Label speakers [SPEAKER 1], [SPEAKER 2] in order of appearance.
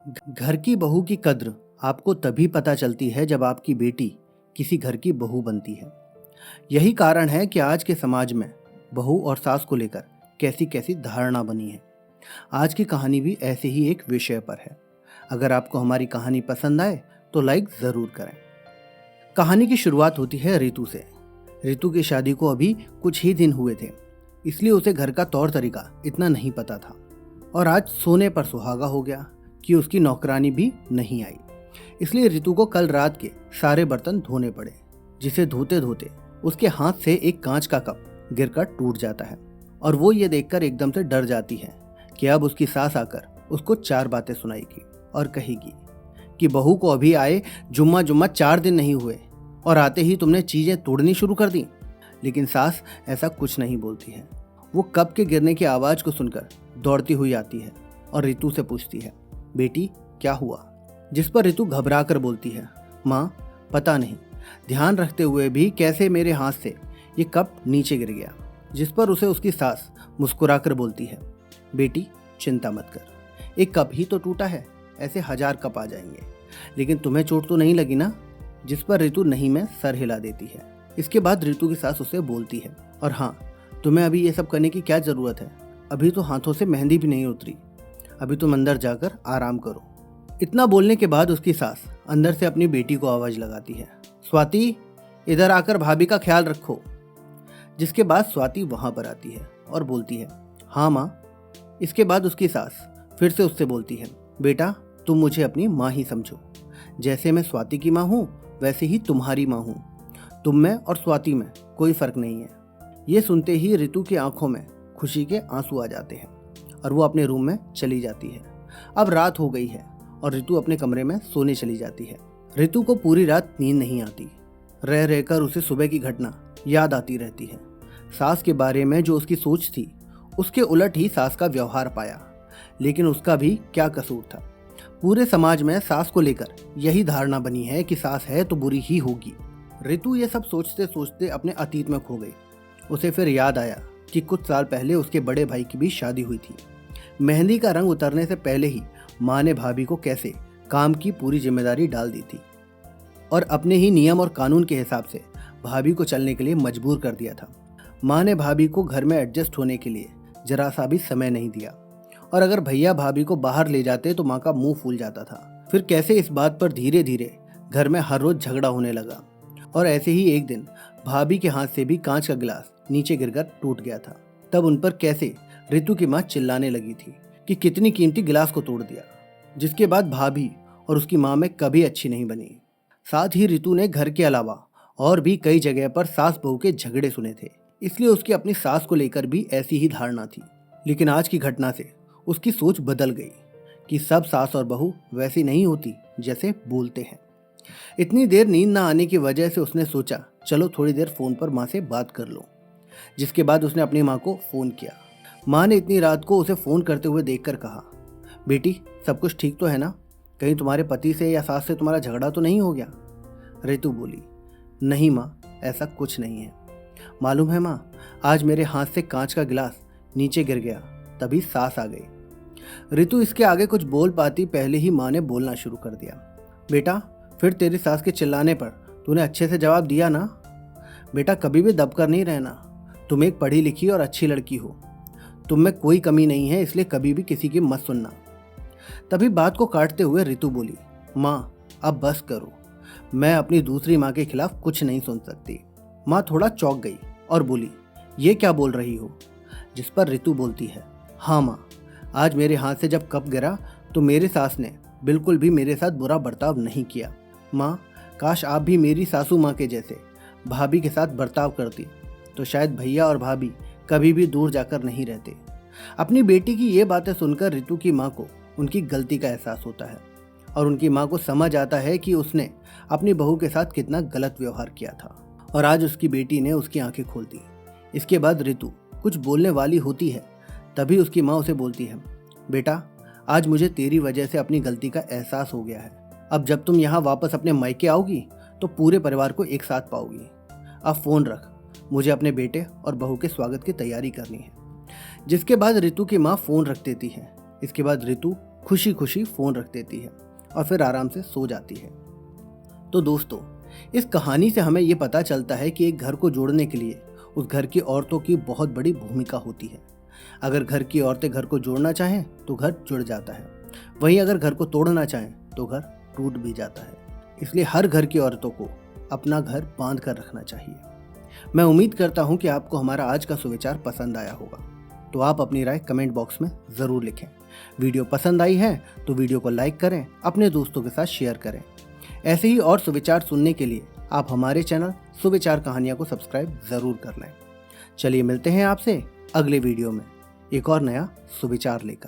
[SPEAKER 1] घर की बहू की कद्र आपको तभी पता चलती है जब आपकी बेटी किसी घर की बहू बनती है। यही कारण है कि आज के समाज में बहू और सास को लेकर कैसी कैसी धारणा बनी है। आज की कहानी भी ऐसे ही एक विषय पर है। अगर आपको हमारी कहानी पसंद आए तो लाइक ज़रूर करें। कहानी की शुरुआत होती है रितु से। रितु की शादी को अभी कुछ ही दिन हुए थे, इसलिए उसे घर का तौर तरीका इतना नहीं पता था। और आज सोने पर सुहागा हो गया कि उसकी नौकरानी भी नहीं आई, इसलिए रितु को कल रात के सारे बर्तन धोने पड़े, जिसे धोते धोते उसके हाथ से एक कांच का कप गिरकर टूट जाता है। और वो ये देखकर एकदम से डर जाती है कि अब उसकी सास आकर उसको 4 बातें सुनाएगी और कहेगी कि बहू को अभी आए जुम्मा 4 दिन नहीं हुए और आते ही तुमने चीजें तोड़नी शुरू कर दी। लेकिन सास ऐसा कुछ नहीं बोलती है। वो कप के गिरने की आवाज को सुनकर दौड़ती हुई आती है और रितु से पूछती है, बेटी क्या हुआ? जिस पर रितु घबरा कर बोलती है, माँ पता नहीं, ध्यान रखते हुए भी कैसे मेरे हाथ से ये कप नीचे गिर गया। जिस पर उसे उसकी सास मुस्कुराकर बोलती है, बेटी चिंता मत कर, एक कप ही तो टूटा है, ऐसे 1000 कप आ जाएंगे, लेकिन तुम्हें चोट तो नहीं लगी ना? जिस पर रितु नहीं में सर हिला देती है। इसके बाद रितु की सास उसे बोलती है, और हाँ, तुम्हें अभी ये सब करने की क्या जरूरत है? अभी तो हाथों से मेहंदी भी नहीं उतरी, अभी तुम अंदर जाकर आराम करो। इतना बोलने के बाद उसकी सास अंदर से अपनी बेटी को आवाज लगाती है, स्वाति इधर आकर भाभी का ख्याल रखो। जिसके बाद स्वाति वहां पर आती है और बोलती है, हाँ माँ। इसके बाद उसकी सास फिर से उससे बोलती है, बेटा तुम मुझे अपनी माँ ही समझो, जैसे मैं स्वाति की माँ हूँ वैसे ही तुम्हारी माँ हूँ, तुम में और स्वाति में कोई फर्क नहीं है। ये सुनते ही रितु की आंखों में खुशी के आंसू आ जाते हैं और वो अपने रूम में चली जाती है। अब रात हो गई है और रितु अपने कमरे में सोने चली जाती है। रितु को पूरी रात नींद नहीं आती। रह रहकर उसे सुबह की घटना याद आती रहती है। सास के बारे में जो उसकी सोच थी उसके उलट ही सास का व्यवहार पाया, लेकिन उसका भी क्या कसूर था? पूरे समाज में सास को लेकर यही धारणा बनी है कि सास है तो बुरी ही होगी। रितु ये सब सोचते सोचते अपने अतीत में खो गई। उसे फिर याद आया कि कुछ साल पहले उसके बड़े भाई की भी शादी हुई थी। मेहंदी का रंग उतरने से पहले ही माँ ने भाभी को कैसे काम की पूरी जिम्मेदारी डाल दी थी और अपने ही नियम और कानून के हिसाब से भाभी को चलने के लिए मजबूर कर दिया था। माँ ने भाभी को घर में एडजस्ट होने के लिए जरा सा भी समय नहीं दिया, और अगर भैया भाभी को बाहर ले जाते तो माँ का मुंह फूल जाता था। फिर कैसे इस बात पर धीरे धीरे घर में हर रोज झगड़ा होने लगा, और ऐसे ही एक दिन भाभी के हाथ से भी कांच का गिलास नीचे गिरकर टूट गया था। तब उन पर कैसे रितु की माँ चिल्लाने लगी थी कि कितनी कीमती गिलास को तोड़ दिया, जिसके बाद भाभी और उसकी माँ में कभी अच्छी नहीं बनी। साथ ही रितु ने घर के अलावा और भी कई जगह पर सास बहू के झगड़े सुने थे, इसलिए उसकी अपनी सास को लेकर भी ऐसी ही धारणा थी। लेकिन आज की घटना से उसकी सोच बदल गई कि सब सास और बहू वैसी नहीं होती जैसे बोलते हैं। इतनी देर नींद ना आने की वजह से उसने सोचा, चलो थोड़ी देर फोन पर माँ से बात कर लो। जिसके बाद उसने अपनी माँ को फोन किया। माँ ने इतनी रात को उसे फोन करते हुए देखकर कहा, बेटी सब कुछ ठीक तो है ना? कहीं तुम्हारे पति से या सास से तुम्हारा झगड़ा तो नहीं हो गया? रितु बोली, नहीं माँ, ऐसा कुछ नहीं है। मालूम है माँ, आज मेरे हाथ से कांच का गिलास नीचे गिर गया, तभी सास आ गई। रितु इसके आगे कुछ बोल पाती पहले ही माँ ने बोलना शुरू कर दिया, बेटा फिर तेरी सास के चिल्लाने पर तूने अच्छे से जवाब दिया ना? बेटा कभी भी दबकर नहीं रहना, तुम एक पढ़ी लिखी और अच्छी लड़की हो, तुम में कोई कमी नहीं है, इसलिए कभी भी किसी की मत सुनना। तभी बात को काटते हुए रितु बोली, माँ अब बस करो, मैं अपनी दूसरी माँ के खिलाफ कुछ नहीं सुन सकती। माँ थोड़ा चौंक गई और बोली, ये क्या बोल रही हो? जिस पर रितु बोलती है, हाँ माँ, आज मेरे हाथ से जब कप गिरा तो मेरी सास ने बिल्कुल भी मेरे साथ बुरा बर्ताव नहीं किया। माँ काश आप भी मेरी सासू माँ के जैसे भाभी के साथ बर्ताव करती तो शायद भैया और भाभी कभी भी दूर जाकर नहीं रहते। अपनी बेटी की ये बातें सुनकर रितु की माँ को उनकी गलती का एहसास होता है और उनकी माँ को समझ आता है कि उसने अपनी बहू के साथ कितना गलत व्यवहार किया था, और आज उसकी बेटी ने उसकी आंखें खोल दी। इसके बाद रितु कुछ बोलने वाली होती है, तभी उसकी माँ उसे बोलती है, बेटा आज मुझे तेरी वजह से अपनी गलती का एहसास हो गया है। अब जब तुम यहाँ वापस अपने मायके आओगी तो पूरे परिवार को एक साथ पाओगी। अब फोन रख, मुझे अपने बेटे और बहू के स्वागत की तैयारी करनी है। जिसके बाद रितु की माँ फोन रख देती है। इसके बाद रितु खुशी खुशी फ़ोन रख देती है और फिर आराम से सो जाती है। तो दोस्तों, इस कहानी से हमें ये पता चलता है कि एक घर को जोड़ने के लिए उस घर की औरतों की बहुत बड़ी भूमिका होती है। अगर घर की औरतें घर को जोड़ना चाहें तो घर जुड़ जाता है, वहीं अगर घर को तोड़ना चाहें तो घर टूट भी जाता है। इसलिए हर घर की औरतों को अपना घर बांध कर रखना चाहिए। मैं उम्मीद करता हूं कि आपको हमारा आज का सुविचार पसंद आया होगा। तो आप अपनी राय कमेंट बॉक्स में ज़रूर लिखें। वीडियो पसंद आई है तो वीडियो को लाइक करें, अपने दोस्तों के साथ शेयर करें। ऐसे ही और सुविचार सुनने के लिए आप हमारे चैनल सुविचार कहानियाँ को सब्सक्राइब ज़रूर कर लें। चलिए मिलते हैं आपसे अगले वीडियो में एक और नया सुविचार लेकर।